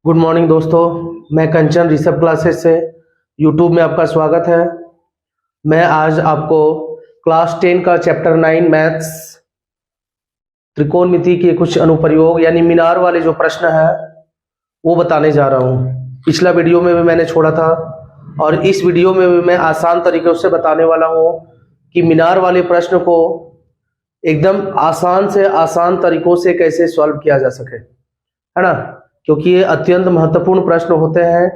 Good morning दोस्तों, मैं कंचन Rishabh classes से यूट्यूब में आपका स्वागत है। मैं आज आपको क्लास 10 का चैप्टर 9 मैथ्स त्रिकोणमिति के कुछ अनुप्रयोग यानी मीनार वाले जो प्रश्न है वो बताने जा रहा हूँ। पिछला वीडियो में भी मैंने छोड़ा था और इस वीडियो में भी मैं आसान तरीकों से बताने वाला हूँ कि मीनार वाले प्रश्न को एकदम आसान से आसान तरीकों से कैसे सॉल्व किया जा सके, है ना। क्योंकि ये अत्यंत महत्वपूर्ण प्रश्न होते हैं।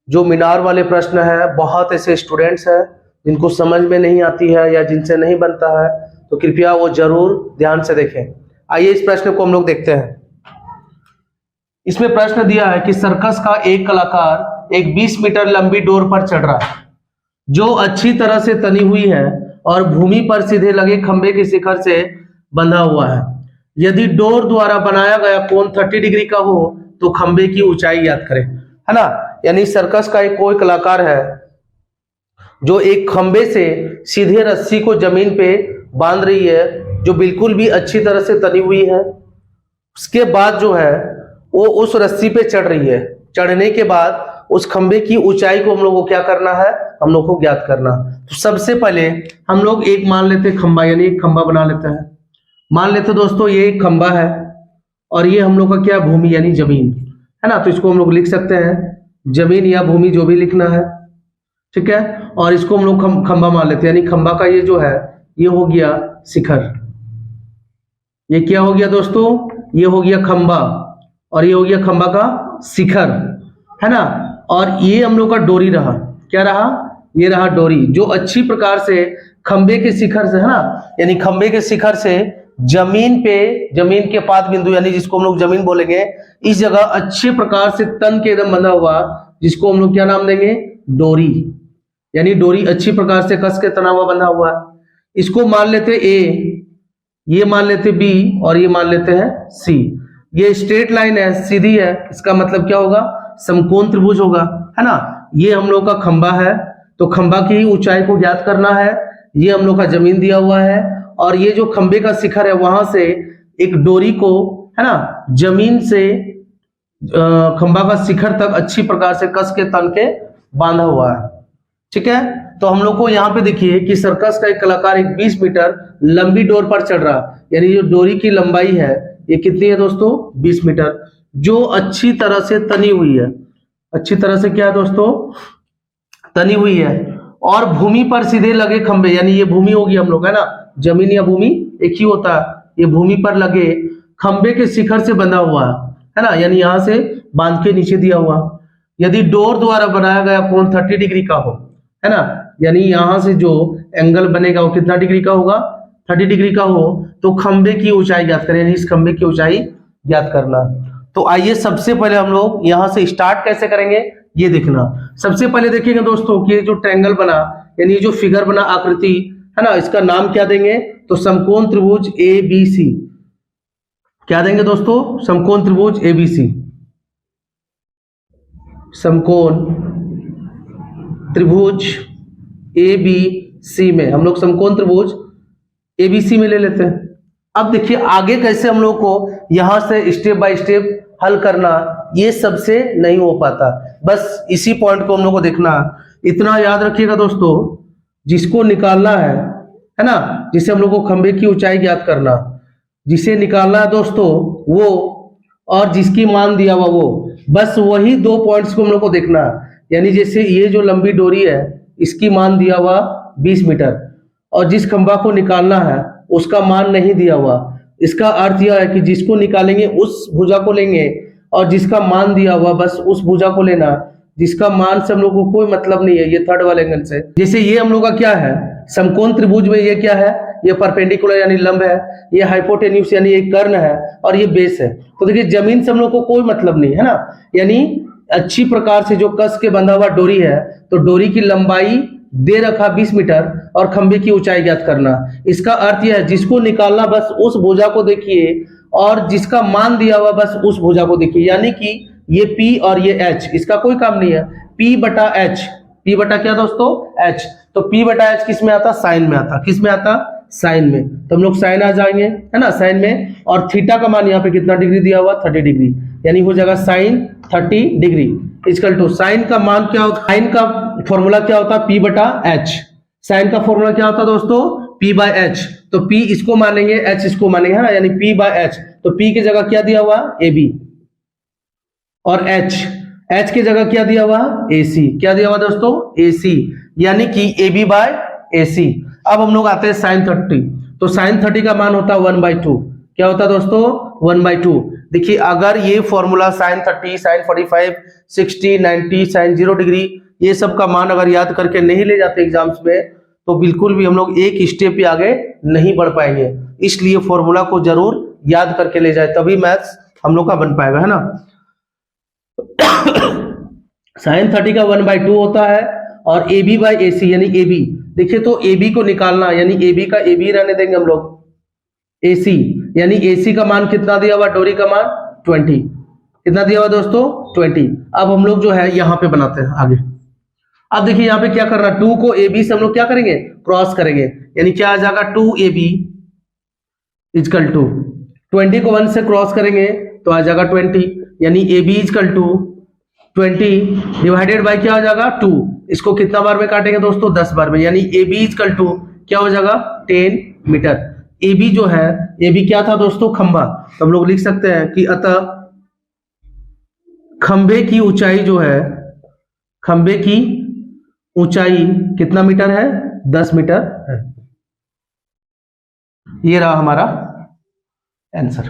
जो मीनार वाले प्रश्न है, बहुत ऐसे स्टूडेंट्स हैं जिनको समझ में नहीं आती है या जिनसे नहीं बनता है, तो कृपया वो जरूर ध्यान से देखें। आइए इस प्रश्न को हम लोग देखते हैं। इसमें प्रश्न दिया है कि सर्कस का एक कलाकार एक 20 मीटर लंबी डोर पर चढ़ रहा है जो अच्छी तरह से तनी हुई है और भूमि पर सीधे लगे खंबे के शिखर से बंधा हुआ है। यदि डोर द्वारा बनाया गया कोण 30 डिग्री का हो तो खंबे की ऊंचाई याद करें, है ना। यानी सर्कस का एक कोई कलाकार है जो एक खंबे से सीधे रस्सी को जमीन पे बांध रही है जो बिल्कुल भी अच्छी तरह से तनी हुई है। उसके बाद जो है वो उस रस्सी पे चढ़ रही है। चढ़ने के बाद उस खंबे की ऊंचाई को हम लोग को क्या करना है, हम लोग को ज्ञात करना। तो सबसे पहले हम लोग एक मान लेते खंबा, यानी एक खंबा बना लेते हैं। मान लेते दोस्तों ये एक खंबा है और ये हम लोग का क्या, भूमि यानी जमीन, है ना। तो इसको हम लोग लिख सकते हैं जमीन या भूमि, जो भी लिखना है, ठीक है। और इसको हम लोग खंबा मान लेते हैं, यानी खंबा का ये जो है ये हो गया शिखर। ये क्या हो गया दोस्तों, ये हो गया खंबा और ये हो गया खंबा का शिखर, है ना। और ये हम लोग का डोरी रहा, क्या रहा, ये रहा डोरी जो अच्छी प्रकार से खंबे के शिखर से, है ना, यानी खंबे के शिखर से जमीन पे, जमीन के पाद बिंदु यानी जिसको हम लोग जमीन बोलेंगे, इस जगह अच्छे प्रकार से तन के एकदम बंधा हुआ, जिसको हम लोग क्या नाम देंगे, डोरी। यानी डोरी अच्छी प्रकार से कस के तना हुआ बंधा हुआ है। इसको मान लेते ए, ये मान लेते बी और ये मान लेते हैं सी। ये स्ट्रेट लाइन है, सीधी है, इसका मतलब क्या होगा, समकोण त्रिभुज होगा, है ना। ये हम लोग का खंबा है तो खंबा की ऊंचाई को ज्ञात करना है। ये हम लोग का जमीन दिया हुआ है और ये जो खंबे का शिखर है वहां से एक डोरी को, है ना, जमीन से खंबा का शिखर तक अच्छी प्रकार से कस के तन के बांधा हुआ है, ठीक है। तो हम लोग को यहाँ पे देखिए कि सर्कस का एक कलाकार एक 20 मीटर लंबी डोर पर चढ़ रहा, यानी जो डोरी की लंबाई है ये कितनी है दोस्तों, 20 मीटर, जो अच्छी तरह से तनी हुई है। अच्छी तरह से क्या है दोस्तों, तनी हुई है। और भूमि पर सीधे लगे खंबे, यानी ये भूमि होगी हम लोग, है ना, जमीन या भूमि एक ही होता है। ये भूमि पर लगे खंबे के शिखर से बंधा हुआ है ना, यानी यहां से बांध के नीचे दिया हुआ। यदि डोर द्वारा बनाया गया कोण 30 डिग्री का हो, है ना, यानी यहां से जो एंगल बनेगा वो कितना डिग्री का होगा, 30 डिग्री का हो, तो खंबे की ऊंचाई ज्ञात करें, यानी इस खंबे की ऊंचाई ज्ञात करना। तो आइए सबसे पहले हम लोग यहां से स्टार्ट कैसे करेंगे ये देखना। सबसे पहले देखेंगे दोस्तों कि ये जो ट्रायंगल बना, यानी जो फिगर बना, आकृति, है ना, इसका नाम क्या देंगे, तो समकोण त्रिभुज ABC। क्या देंगे दोस्तों, समकोण त्रिभुज ABC। समकोण त्रिभुज ABC में हम लोग समकोण त्रिभुज ABC में ले लेते हैं। अब देखिए आगे कैसे हम लोग को यहां से स्टेप बाय स्टेप हल करना, ये सबसे नहीं हो पाता। बस इसी पॉइंट को हम लोग को देखना। इतना याद रखिएगा दोस्तों, जिसको निकालना है ना, जिसे हम लोग को खंबे की ऊंचाई ज्ञात करना, जिसे निकालना है दोस्तों वो, और जिसकी मान दिया हुआ वो, बस वही दो पॉइंट्स को हम लोग को देखना है। यानी जैसे ये जो लंबी डोरी है इसकी मान दिया हुआ 20 मीटर और जिस खंबा को निकालना है उसका मान नहीं दिया हुआ। इसका अर्थ यह है कि जिसको निकालेंगे उस भुजा को लेंगे और जिसका मान दिया हुआ बस उस भुजा को लेना, जिसका मान से हम लोग को कोई मतलब नहीं है। ये थर्ड वाले एंगल से, जैसे ये हम लोग का क्या है, समकोण त्रिभुज में ये क्या है, ये परपेंडिकुलर यानी लंब है, ये हाइपोटेन्यूस यानी एक कर्ण है और ये बेस है। तो देखिए जमीन से हम लोग को कोई मतलब नहीं है ना, यानी अच्छी प्रकार से जो कस के बंधा हुआ डोरी है, तो डोरी की लंबाई दे रखा 20 मीटर और खंबे की ऊंचाई ज्ञात करना। इसका अर्थ यह है जिसको निकालना बस उस भुजा को देखिए और जिसका मान दिया हुआ बस उस भुजा को देखिए। यानी कि ये P और ये H, इसका कोई काम नहीं है। P बटा H, P बटा क्या दोस्तों, H। तो P बटा H किस में आता, साइन में आता, किस में आता, साइन में, तो हम लोग साइन आ जाएंगे, है ना, साइन में। और थीटा का मान यहाँ पे कितना डिग्री दिया हुआ, 30 डिग्री, यानी हो जाएगा sine 30 degree equal to, sine का मान क्या होता है, साइन का फॉर्मूला क्या होता है, पी बटा एच। साइन का फॉर्मूला क्या होता है दोस्तों, पी बाय एच। तो पी इसको मानेंगे, एच इसको मानेंगे, है ना, यानी पी बाय एच। तो पी की जगह क्या दिया हुआ, ए बी, और एच की जगह क्या दिया हुआ, ए सी। क्या दिया हुआ दोस्तों, ए सी, यानी कि ए बी बाय ए सी। अब हम लोग आते हैं साइन 30। तो साइन 30 का मान होता है 1/2। क्या होता है दोस्तों, 1/2। देखिए अगर ये formula sine 30, sine 45, 60, 90, sine 0 degree, ये सब का मान अगर याद करके नहीं ले जाते एग्जाम्स में, तो बिल्कुल भी हम लोग एक स्टेप भी आगे नहीं बढ़ पाएंगे। इसलिए फॉर्मूला को जरूर याद करके ले जाए, तभी मैथ्स हम लोग का बन पाएगा, है ना। साइन 30 का 1/2 होता है, और ए बी बाई ए सी, यानी ए बी। देखिए तो ए बी को निकालना, यानी ए बी का ए बी रहने देंगे हम लोग, ए सी, यानी ए सी का मान कितना दिया हुआ, डोरी का मान 20। कितना दिया हुआ दोस्तों, 20। अब हम लोग जो है यहाँ पे बनाते हैं आगे। अब देखिए यहाँ पे क्या करना, 2 को ए बी से हम लोग क्या करेंगे, क्रॉस करेंगे, यानी क्या आ जाएगा, 2ab इजकल टू 20 को 1 से क्रॉस करेंगे तो आ जाएगा 20, यानी A B is equal to 20 divided by क्या हो जाएगा, 2। इसको कितना बार में काटेंगे दोस्तों, 10 बार में, यानी ए बी इजकल टू क्या हो जाएगा, 10 मीटर। ए बी जो है, ए बी क्या था दोस्तों, खंभा। तो हम लोग लिख सकते हैं कि अतः खंभे की ऊंचाई जो है, खंभे की ऊंचाई कितना मीटर है, 10 मीटर है। ये रहा हमारा आंसर।